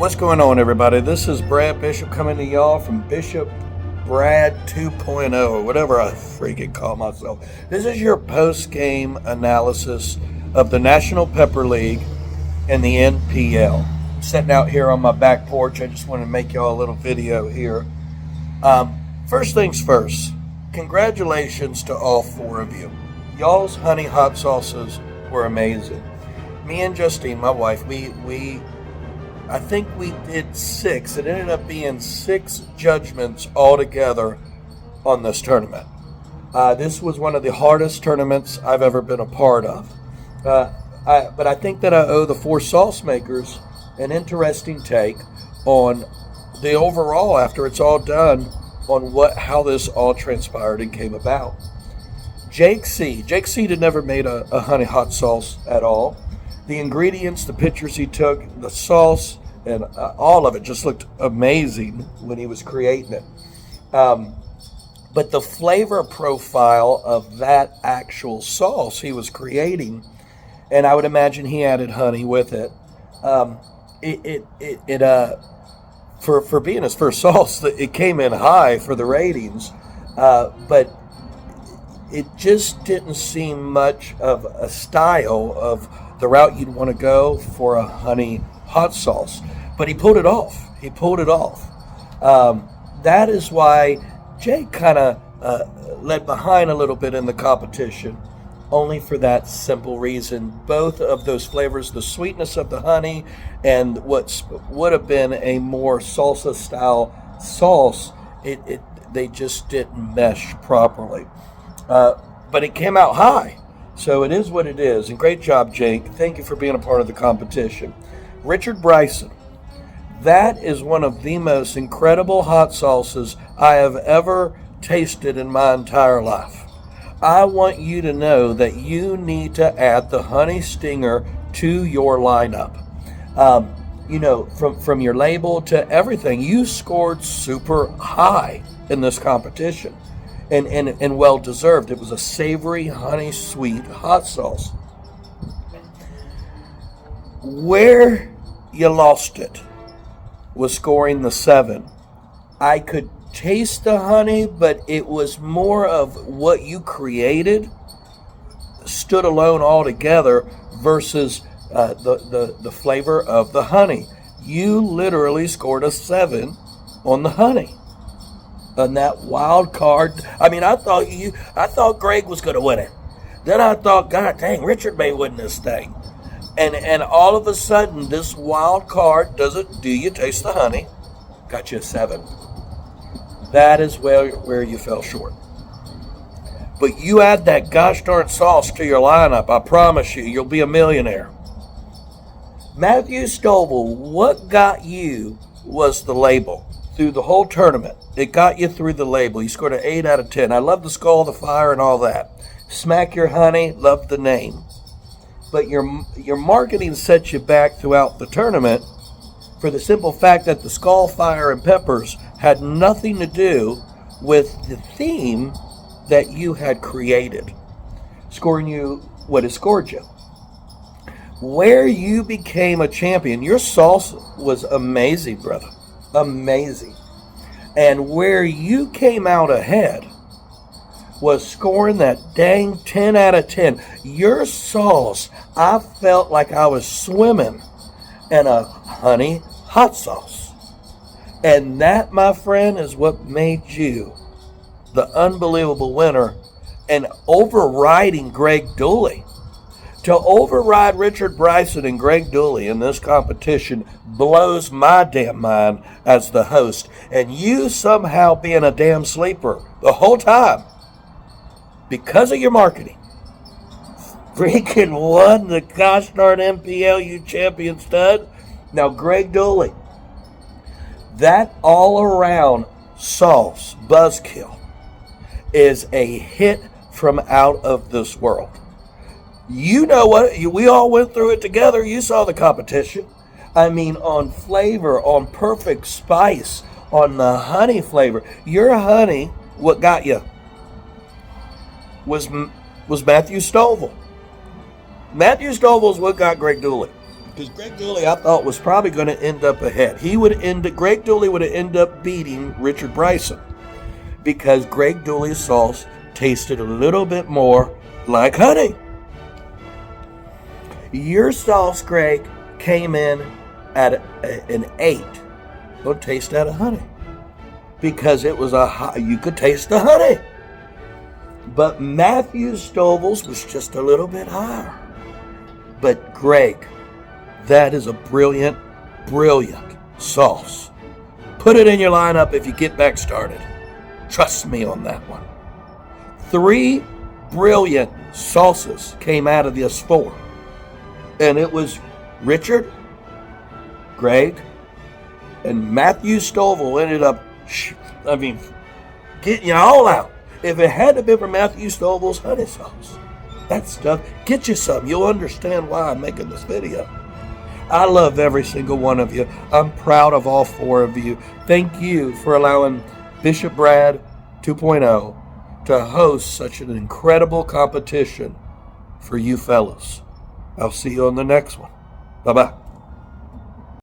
What's going on, everybody? This is Brad Bishop coming to y'all from Bishop Brad 2.0, or whatever I freaking call myself. This is your post-game analysis of the National Pepper League and the NPL. Sitting out here on my back porch, I just want to make y'all a little video here. First things first, congratulations to all four of you. Y'all's honey hot sauces were amazing. Me and Justine, my wife, I think we did 6. It ended up being 6 judgments altogether on this tournament. This was one of the hardest tournaments I've ever been a part of. But I think that I owe the 4 sauce makers an interesting take on the overall, after it's all done, on how this all transpired and came about. Jake Seed had never made a honey hot sauce at all. The ingredients, the pictures he took, the sauce, and all of it just looked amazing when he was creating it. But the flavor profile of that actual sauce he was creating, and I would imagine he added honey with it. For being his first sauce, it came in high for the ratings, but it just didn't seem much of a style of the route you'd want to go for a honey hot sauce. But he pulled it off. That is why Jake kind of led behind a little bit in the competition, only for that simple reason. Both of those flavors, the sweetness of the honey and what would have been a more salsa style sauce, they just didn't mesh properly. But it came out high. So it is what it is. And great job, Jake. Thank you for being a part of the competition. Richard Bryson. That is one of the most incredible hot sauces I have ever tasted in my entire life. I want you to know that you need to add the honey stinger to your lineup. From your label to everything, you scored super high in this competition. And well deserved. It was a savory, honey, sweet hot sauce. Where you lost it was scoring the 7. I could taste the honey, but it was more of what you created stood alone altogether versus the flavor of the honey. You literally scored a 7 on the honey. On that wild card. I mean, I thought Greg was going to win it. Then I thought, God dang, Richard may win this thing. And all of a sudden, this wild card do you taste the honey? Got you a 7. That is where you fell short. But you add that gosh darn sauce to your lineup, I promise you'll be a millionaire. Matthew Stovall, what got you was the label. Through the whole tournament, it got you through the label. You scored an 8 out of 10. I love the skull, the fire, and all that. Smack Your Honey, love the name. But your marketing set you back throughout the tournament for the simple fact that the skull, fire, and peppers had nothing to do with the theme that you had created, scoring you what it scored you. Where you became a champion, your sauce was amazing, brother. Amazing. And where you came out ahead was scoring that dang 10 out of 10. Your sauce, I felt like I was swimming in a honey hot sauce. And that, my friend, is what made you the unbelievable winner and overriding Greg Dooley. To override Richard Bryson and Greg Dooley in this competition blows my damn mind as the host. And you somehow being a damn sleeper the whole time because of your marketing freaking won the gosh darn NPL, you champion stud. Now, Greg Dooley, that all-around sauce buzzkill is a hit from out of this world. You know what? We all went through it together. You saw the competition. I mean, on flavor, on perfect spice, on the honey flavor. Your honey, what got you was Matthew Stovall. Matthew Stovall's what got Greg Dooley. Because Greg Dooley, I thought, was probably going to end up ahead. Greg Dooley would have ended up beating Richard Bryson because Greg Dooley's sauce tasted a little bit more like honey. Your sauce, Greg, came in at an 8. Don't taste that of honey because it was you could taste the honey. But Matthew Stovall's was just a little bit higher. But Greg, that is a brilliant, brilliant sauce. Put it in your lineup if you get back started. Trust me on that one. 3 brilliant sauces came out of this 4. And it was Richard, Greg, and Matthew Stovall ended up, getting you all out. If it hadn't been for Matthew Stovall's honey sauce, that stuff, get you some. You'll understand why I'm making this video. I love every single one of you. I'm proud of all 4 of you. Thank you for allowing Bishop Brad 2.0 to host such an incredible competition for you fellas. I'll see you on the next one. Bye-bye.